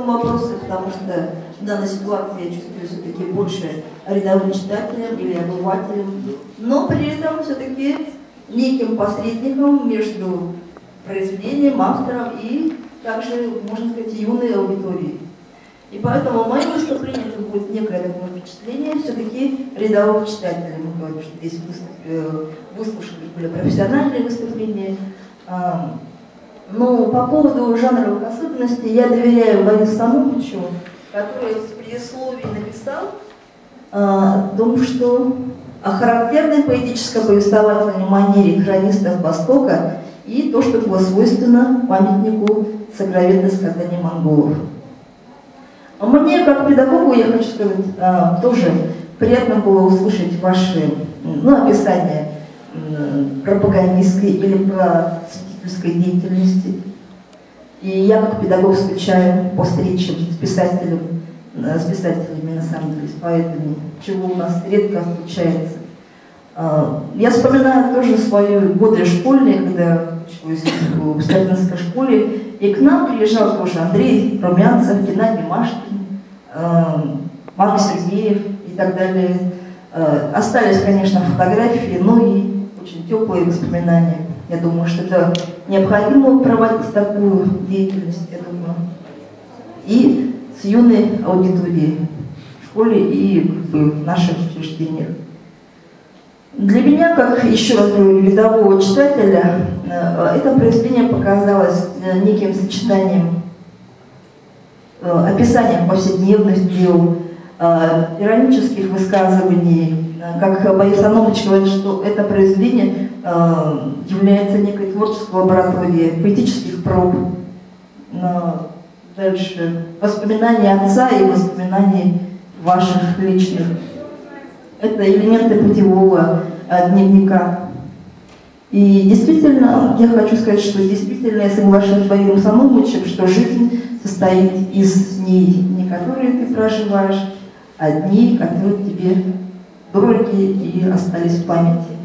вопросы, потому что в данной ситуации я чувствую все-таки больше рядовым читателем или обывателем, но при этом все-таки неким посредником между произведением, автором и также, можно сказать, юной аудиторией. И поэтому мое выступление это будет некое такое впечатление все-таки рядового читателя. Мы говорим, что здесь выслушали были профессиональные выступления. Но по поводу жанровых особенностей я доверяю Борису Санумовичу, который в предисловии написал о том, что о характерной поэтическо-повествовательной манере хронистов Востока и то, что было свойственно памятнику сокровенных сказаний монголов. Мне, как педагогу, я хочу сказать, тоже приятно было услышать ваши описания пропагандистской или просветительской деятельности. И я, как педагог, скучаю по встречам с писателями, на самом деле, с поэтами, чего у нас редко случается. Я вспоминаю тоже свои годы школьные, когда училась в Сталинской школе, и к нам приезжал тоже Андрей Румянцев, Геннадий Машкин, Марк Сергеев и так далее. Остались, конечно, фотографии, но и очень теплые воспоминания. Я думаю, что это необходимо проводить такую деятельность, я думаю, и с юной аудиторией в школе и в наших учреждениях. Для меня, как еще раз говорю, рядового читателя, это произведение показалось неким сочетанием описания повседневных дел, иронических высказываний. Как Борис Санумович говорит, что это произведение является некой творческой лабораторией поэтических проб. Дальше воспоминания отца и воспоминаний ваших личных. Это элементы путевого дневника. И действительно, я хочу сказать, что действительно я соглашусь с Борисом Санумовичем, что жизнь состоит из дней, не которые ты проживаешь, а дней, которые тебе дороги и остались в памяти.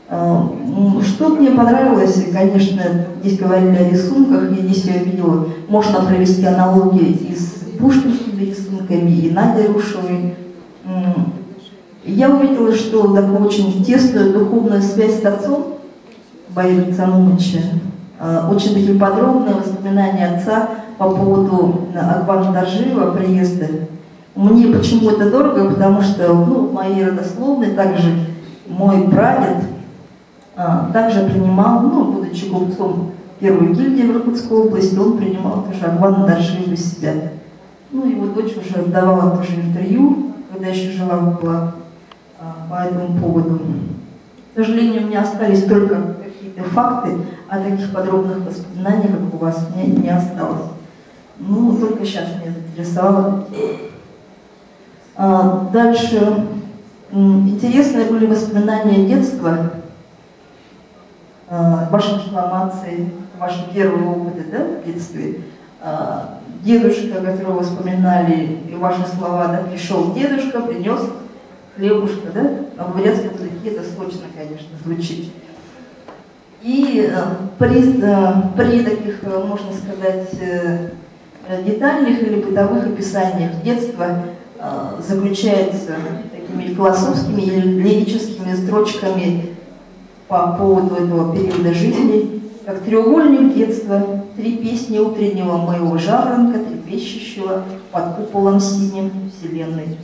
Что мне понравилось, конечно, здесь говорили о рисунках, и здесь я видела, можно провести аналогии и с пушкинскими рисунками, и Надей Рушевой. Я увидела, что такую очень тесную духовную связь с отцом Бориса Санумовича, очень такие подробные воспоминания отца по поводу Акбара Даржиева приезда. Мне почему это дорого, потому что в моей родословной также мой прадед также принимал, будучи купцом первой гильдии в Иркутской области, он принимал тоже Акбара Даржиева из себя. Его дочь уже давала тоже интервью, когда еще жила была по этому поводу. К сожалению, у меня остались только какие-то факты, а таких подробных воспоминаний, как у вас, не осталось. Только сейчас меня заинтересовало. Дальше. Интересные были воспоминания детства, ваши декламации, ваши первые опыты, в детстве. Дедушка, которого вы вспоминали, и ваши слова, пришел дедушка, принес хлебушка, А в бурятском языке это сочно, конечно, звучит. И при таких, можно сказать, детальных или бытовых описаниях детства заключается такими философскими или лирическими строчками по поводу этого периода жизни, как треугольник детства, 3 песни утреннего моего жаворонка, трепещущего под куполом синим вселенной.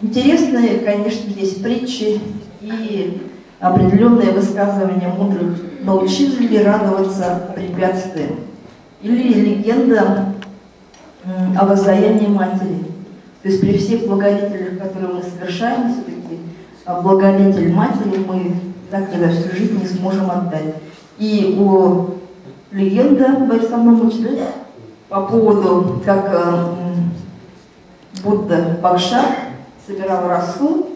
Интересные, конечно, здесь притчи и определенные высказывания мудрых. Научили ли радоваться препятствиям? Или легенда о воздаянии матери. То есть при всех благодетелях, которые мы совершаем, все-таки благодетель матери мы так когда всю жизнь не сможем отдать. И легенда Бориса Санумовича по поводу, как Будда Бакша собирал росу,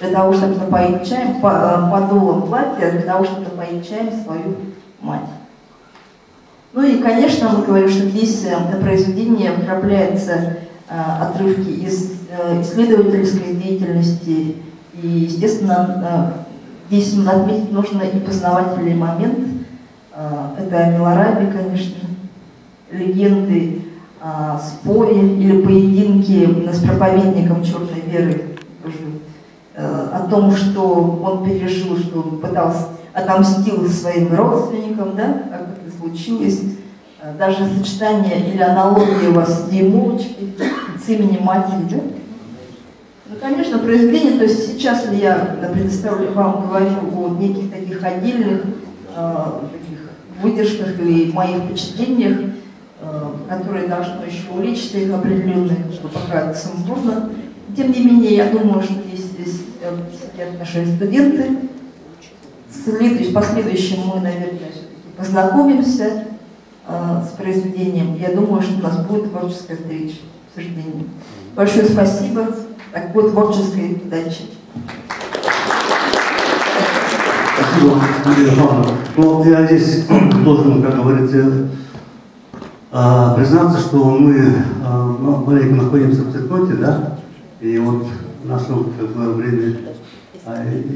для того, чтобы напоить чаем, подолом платья, для того, чтобы напоить чаем свою мать. И, конечно, мы говорим, что здесь на произведение вкрапляются отрывки из исследовательской деятельности. И, естественно, здесь отметить нужно и познавательный момент. Это Амилараби, конечно. легенды о споре или поединке с проповедником черной веры, о том, что он пережил, что он пытался отомстил своим родственникам, да, как это случилось. Даже сочетание или аналогия у вас с Димовочкой, с именем матери, да? Ну, конечно, произведение, то есть сейчас ли я предоставлю вам, говорю о неких таких отдельных таких выдержках или моих впечатлениях, которые должны еще уличиться их определенные, что пока сумбурно. Тем не менее, я думаю, что здесь сидят наши студенты. В последующем мы, наверное, познакомимся с произведением. Я думаю, что у нас будет творческая встреча, к сожалению. Большое спасибо. Такой творческой удачи. Спасибо, Мария Ивановна. Ну, я здесь должен, как говорится, признаться, что мы маленько находимся в цветноте, да, и вот наше время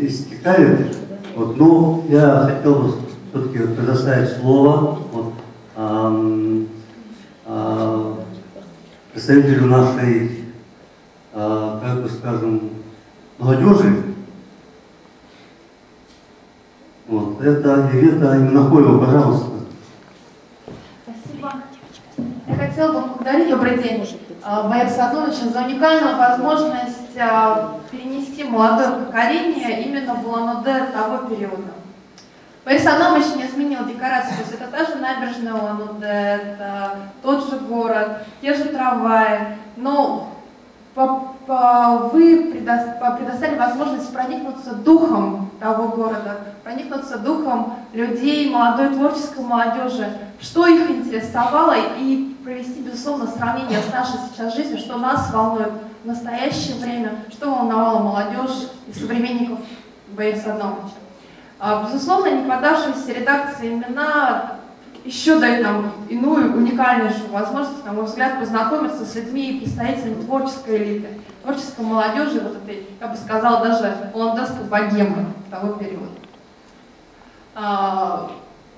истекает. Вот, но я хотел бы все-таки предоставить слово вот, представителю нашей, как бы скажем, молодежи. Вот, это Ивета Именахоева, пожалуйста. Спасибо. Я хотела бы поблагодарить, добрый день, Бориса Антоновича за уникальную возможность перенести молодое поколение именно в Улан-Удэ того периода. Борис Антонович не изменил декорацию, то есть это та же набережная Улан-Удэ, это тот же город, те же трамваи, но вы предоставили возможность проникнуться духом того города, проникнуться духом людей, молодой творческой молодежи, что их интересовало, и провести, безусловно, сравнение с нашей сейчас жизнью, что нас волнует в настоящее время, что волновало молодежь и современников Бориса Антоновича. Безусловно, не поддавшиеся редакции имена еще дают нам иную, уникальнейшую возможность, на мой взгляд, познакомиться с людьми и представителями творческой элиты, творческой молодежи, вот этой, я бы сказала, даже улан-удэской богемы того периода.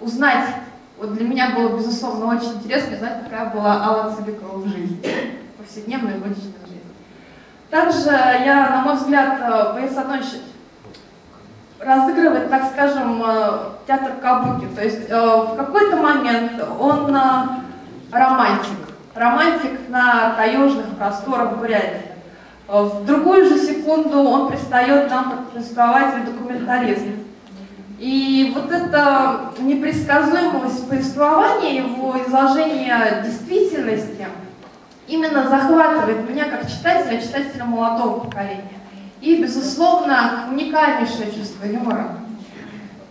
Узнать, вот для меня было, безусловно, очень интересно узнать, какая была Алла Цыбикова в жизни, в повседневной и личной жизни. Также я, на мой взгляд, Борис Антонович разыгрывает, так скажем, театр кабуки. То есть в какой-то момент он романтик на таежных просторах Бурятии. В другую же секунду он предстает нам как повествователь-документалист. И вот эта непредсказуемость повествования, его изложения действительности именно захватывает меня как читателя молодого поколения. И, безусловно, уникальнейшее чувство юмора.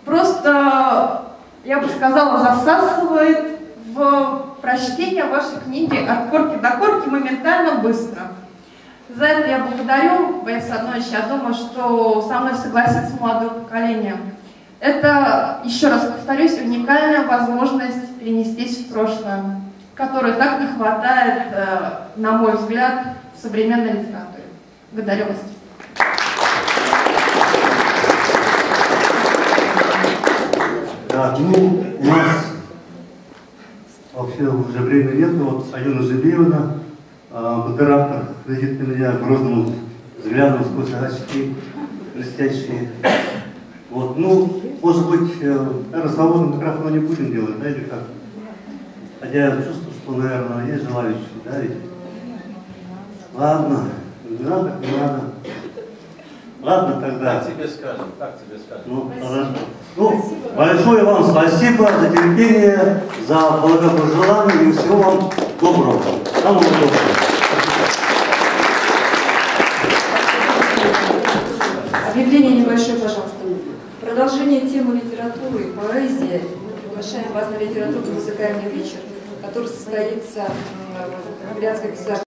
Просто, я бы сказала, засасывает в прочтение вашей книги от корки до корки моментально быстро. За это я благодарю Бориса Антоновича. Я думаю, что со мной согласится молодое поколение. Это, еще раз повторюсь, уникальная возможность перенестись в прошлое, которой так не хватает, на мой взгляд, в современной литературе. Благодарю вас. Да, ну, у нас вообще уже времени нет, но вот Алена Жебеевна, модератор, глядит на меня грозным взглядом сквозь очки блестящие. Вот, ну, может быть, наверное, свободный микрофон не будем делать, да, или как? Хотя я чувствую, что, наверное, есть желающие, да, ведь? Ладно, не надо, не надо. Ладно тогда. Как тебе скажем, как тебе скажем. Ну, хорошо. Ну, большое вам спасибо за терпение, за благопожелание и всего вам доброго. Самого доброго. Объявление небольшое, пожалуйста. Продолжение темы литературы и поэзии. Мы приглашаем вас на литературно-музыкальный вечер, который состоится в Бурятской государственной